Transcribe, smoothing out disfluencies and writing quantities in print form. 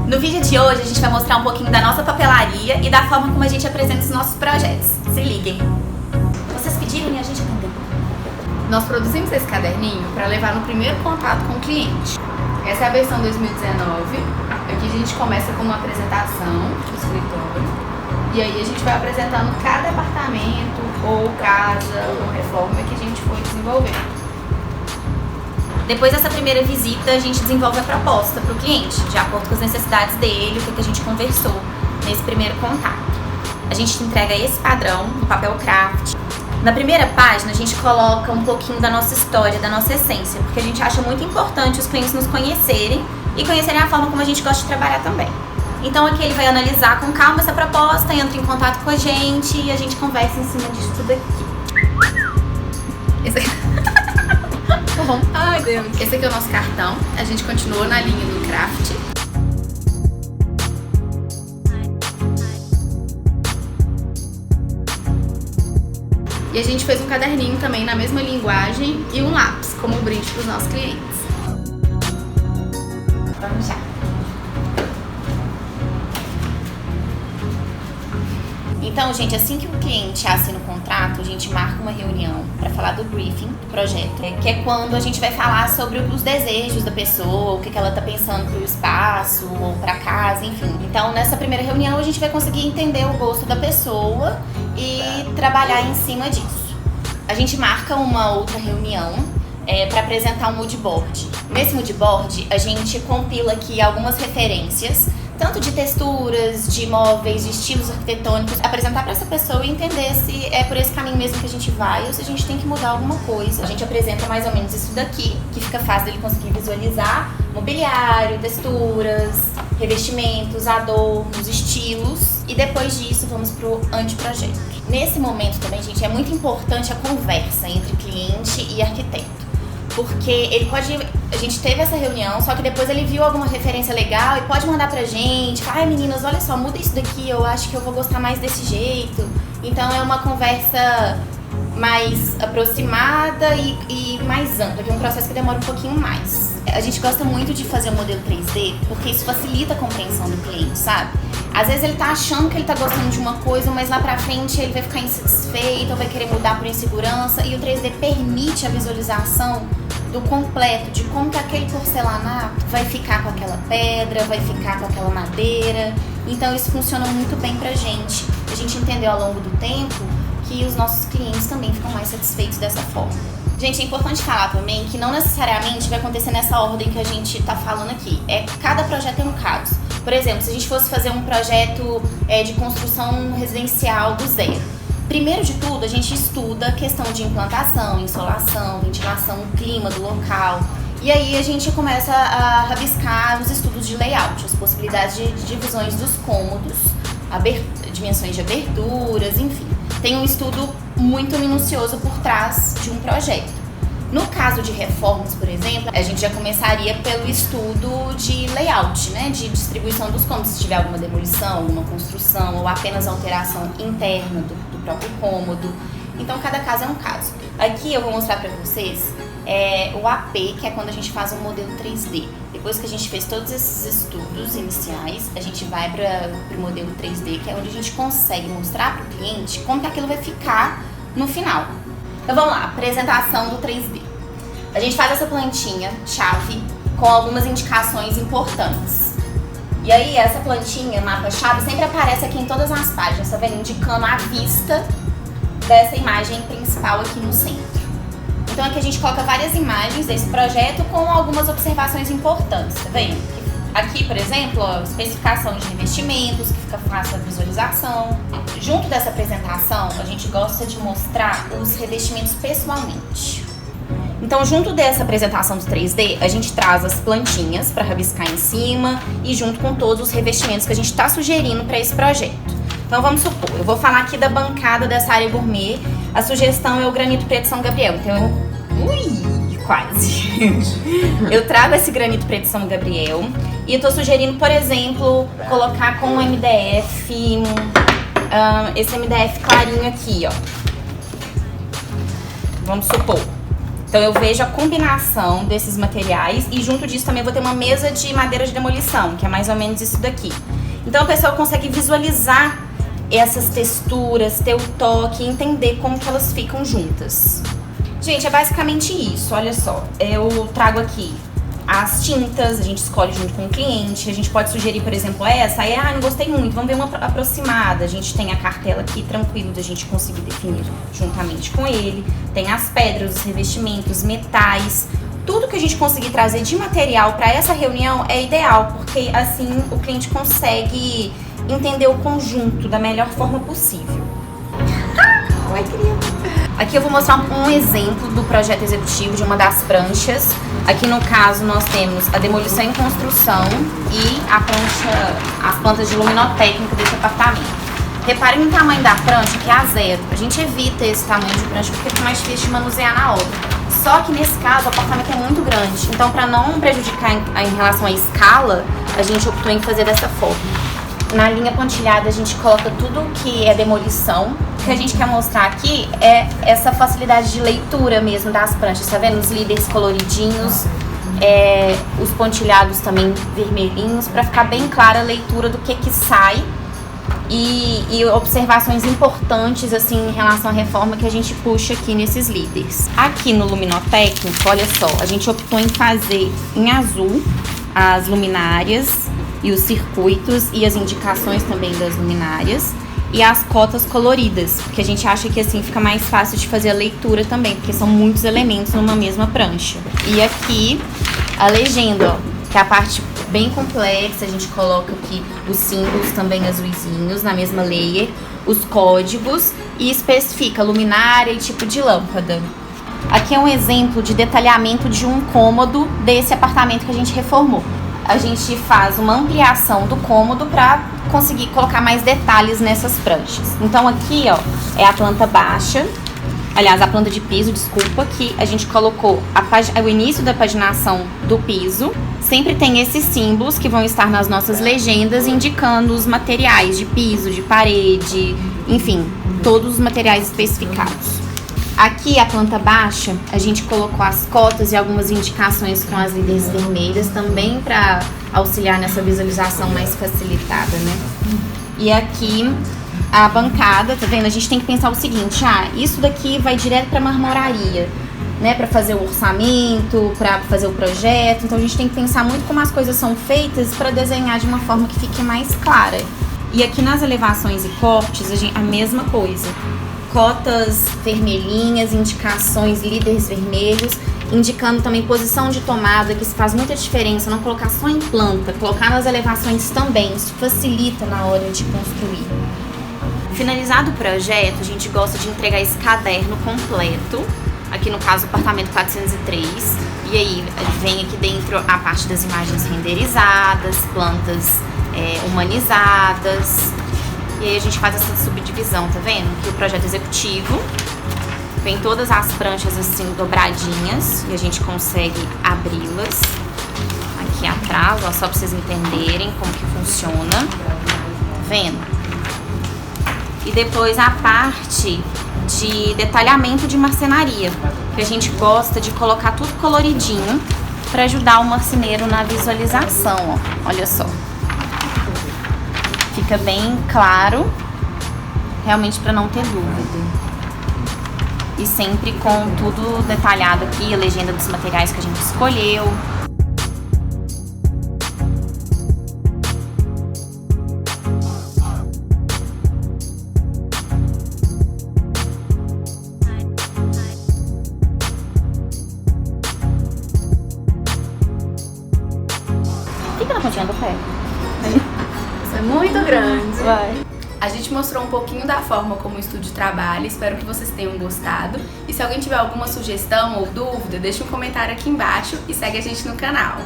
No vídeo de hoje a gente vai mostrar um pouquinho da nossa papelaria e da forma como a gente apresenta os nossos projetos. Se liguem! Vocês pediram e a gente atendeu. Nós produzimos esse caderninho para levar no primeiro contato com o cliente. Essa é a versão 2019. Aqui a gente começa com uma apresentação do escritório. E aí a gente vai apresentando cada apartamento, ou casa, ou reforma que a gente foi desenvolvendo. Depois dessa primeira visita, a gente desenvolve a proposta para o cliente, de acordo com as necessidades dele, o que a gente conversou nesse primeiro contato. A gente entrega esse padrão no papel craft. Na primeira página, a gente coloca um pouquinho da nossa história, da nossa essência, porque a gente acha muito importante os clientes nos conhecerem e conhecerem a forma como a gente gosta de trabalhar também. Então aqui ele vai analisar com calma essa proposta, entra em contato com a gente e a gente conversa em cima disso tudo aqui. Esse aqui... Tá bom. Ai, Deus. Esse aqui é o nosso cartão. A gente continuou na linha do craft. E a gente fez um caderninho também na mesma linguagem e um lápis como brinde para os nossos clientes. Vamos já. Então, gente, assim que o cliente assina o contrato, a gente marca uma reunião para falar do briefing do projeto, que é quando a gente vai falar sobre os desejos da pessoa, o que ela tá pensando pro espaço ou pra casa, enfim. Então, nessa primeira reunião, a gente vai conseguir entender o gosto da pessoa e trabalhar em cima disso. A gente marca uma outra reunião para apresentar um mood board. Nesse mood board, a gente compila aqui algumas referências, tanto de texturas, de móveis, de estilos arquitetônicos, apresentar para essa pessoa e entender se é por esse caminho mesmo que a gente vai ou se a gente tem que mudar alguma coisa. A gente apresenta mais ou menos isso daqui, que fica fácil dele conseguir visualizar: mobiliário, texturas, revestimentos, adornos, estilos, e depois disso vamos pro anteprojeto. Nesse momento também, gente, é muito importante a conversa entre cliente e arquiteto. Porque ele pode... A gente teve essa reunião, só que depois ele viu alguma referência legal e pode mandar pra gente. Ai, meninas, olha só, muda isso daqui, eu acho que eu vou gostar mais desse jeito. Então é uma conversa mais aproximada e mais ampla, que é um processo que demora um pouquinho mais. A gente gosta muito de fazer o modelo 3D porque isso facilita a compreensão do cliente, sabe? Às vezes ele tá achando que ele tá gostando de uma coisa, mas lá pra frente ele vai ficar insatisfeito ou vai querer mudar por insegurança, e o 3D permite a visualização do completo, de como que aquele porcelanato vai ficar com aquela pedra, vai ficar com aquela madeira. Então isso funciona muito bem pra gente. A gente entendeu ao longo do tempo que os nossos clientes também ficam mais satisfeitos dessa forma. Gente, é importante falar também que não necessariamente vai acontecer nessa ordem que a gente tá falando aqui. Cada projeto é um caso. Por exemplo, se a gente fosse fazer um projeto de construção residencial do zero, primeiro de tudo, a gente estuda a questão de implantação, insolação, ventilação, o clima do local. E aí a gente começa a rabiscar os estudos de layout, as possibilidades de divisões dos cômodos, dimensões de aberturas, enfim. Tem um estudo muito minucioso por trás de um projeto. No caso de reformas, por exemplo, a gente já começaria pelo estudo de layout, né? De distribuição dos cômodos, se tiver alguma demolição, alguma construção ou apenas alteração interna do próprio cômodo. Então, cada caso é um caso. Aqui eu vou mostrar para vocês o AP, que é quando a gente faz um modelo 3D. Depois que a gente fez todos esses estudos iniciais, a gente vai para o modelo 3D, que é onde a gente consegue mostrar para o cliente como que aquilo vai ficar no final. Então vamos lá, apresentação do 3D. A gente faz essa plantinha chave com algumas indicações importantes. E aí essa plantinha, mapa chave, sempre aparece aqui em todas as páginas, tá vendo? Indicando a vista dessa imagem principal aqui no centro. Então aqui a gente coloca várias imagens desse projeto com algumas observações importantes, tá vendo? Aqui, por exemplo, especificação de revestimentos, que fica fácil a visualização. Junto dessa apresentação, a gente gosta de mostrar os revestimentos pessoalmente. Então, junto dessa apresentação do 3D, a gente traz as plantinhas para rabiscar em cima e junto com todos os revestimentos que a gente está sugerindo para esse projeto. Então, vamos supor, eu vou falar aqui da bancada dessa área gourmet. A sugestão é o granito preto São Gabriel. Então, quase. Eu trago esse granito preto São Gabriel e eu tô sugerindo, por exemplo, colocar com um MDF, esse MDF clarinho aqui, ó. Vamos supor. Então eu vejo a combinação desses materiais e junto disso também eu vou ter uma mesa de madeira de demolição, que é mais ou menos isso daqui. Então a pessoa consegue visualizar essas texturas, ter o toque e entender como que elas ficam juntas. Gente, é basicamente isso, olha só. Eu trago aqui as tintas, a gente escolhe junto com o cliente. A gente pode sugerir, por exemplo, essa. Aí, não gostei muito, vamos ver uma aproximada. A gente tem a cartela aqui, tranquilo da gente conseguir definir juntamente com ele. Tem as pedras, os revestimentos, metais. Tudo que a gente conseguir trazer de material para essa reunião é ideal, porque assim o cliente consegue entender o conjunto da melhor forma possível. Oi, querida. Aqui eu vou mostrar um exemplo do projeto executivo de uma das pranchas. Aqui no caso nós temos a demolição em construção e a prancha, as plantas de luminotécnica desse apartamento. Reparem no tamanho da prancha, que é a 0. A gente evita esse tamanho de prancha porque fica mais difícil de manusear na obra. Só que nesse caso o apartamento é muito grande, então para não prejudicar em relação à escala, a gente optou em fazer dessa forma. Na linha pontilhada a gente coloca tudo que é demolição. O que a gente quer mostrar aqui é essa facilidade de leitura mesmo das pranchas, tá vendo? Os líderes coloridinhos, os pontilhados também vermelhinhos, para ficar bem clara a leitura do que sai e observações importantes assim em relação à reforma que a gente puxa aqui nesses líderes. Aqui no luminotécnico, olha só, a gente optou em fazer em azul as luminárias e os circuitos e as indicações também das luminárias e as cotas coloridas, porque a gente acha que assim fica mais fácil de fazer a leitura também, porque são muitos elementos numa mesma prancha. E aqui a legenda, ó, que é a parte bem complexa, a gente coloca aqui os símbolos também azuisinhos na mesma layer, os códigos e especifica luminária e tipo de lâmpada. Aqui é um exemplo de detalhamento de um cômodo desse apartamento que a gente reformou. A gente faz uma ampliação do cômodo para conseguir colocar mais detalhes nessas pranchas. Então aqui, ó, é a planta baixa, aliás, a planta de piso, desculpa, que a gente colocou o início da paginação do piso. Sempre tem esses símbolos que vão estar nas nossas legendas indicando os materiais de piso, de parede, enfim, todos os materiais especificados. Aqui a planta baixa, a gente colocou as cotas e algumas indicações com as líderes vermelhas também para auxiliar nessa visualização mais facilitada, né? E aqui a bancada, tá vendo? A gente tem que pensar o seguinte, isso daqui vai direto para marmoraria, né? Para fazer o orçamento, para fazer o projeto. Então a gente tem que pensar muito como as coisas são feitas para desenhar de uma forma que fique mais clara. E aqui nas elevações e cortes, a mesma coisa. Cotas vermelhinhas, indicações, líderes vermelhos, indicando também posição de tomada, que isso faz muita diferença, não colocar só em planta, colocar nas elevações também, isso facilita na hora de construir. Finalizado o projeto, a gente gosta de entregar esse caderno completo, aqui no caso o apartamento 403, e aí vem aqui dentro a parte das imagens renderizadas, plantas humanizadas. E aí a gente faz essa subdivisão, tá vendo? Aqui o projeto executivo, vem todas as pranchas assim dobradinhas e a gente consegue abri-las aqui atrás, ó, só pra vocês entenderem como que funciona, tá vendo? E depois a parte de detalhamento de marcenaria, que a gente gosta de colocar tudo coloridinho pra ajudar o marceneiro na visualização, ó, olha só. Fica bem claro, realmente para não ter dúvida. E sempre com tudo detalhado aqui, a legenda dos materiais que a gente escolheu. Fica na pontinha do pé. É muito grande. Vai. A gente mostrou um pouquinho da forma como o estúdio trabalha, espero que vocês tenham gostado. E se alguém tiver alguma sugestão ou dúvida, deixa um comentário aqui embaixo e segue a gente no canal.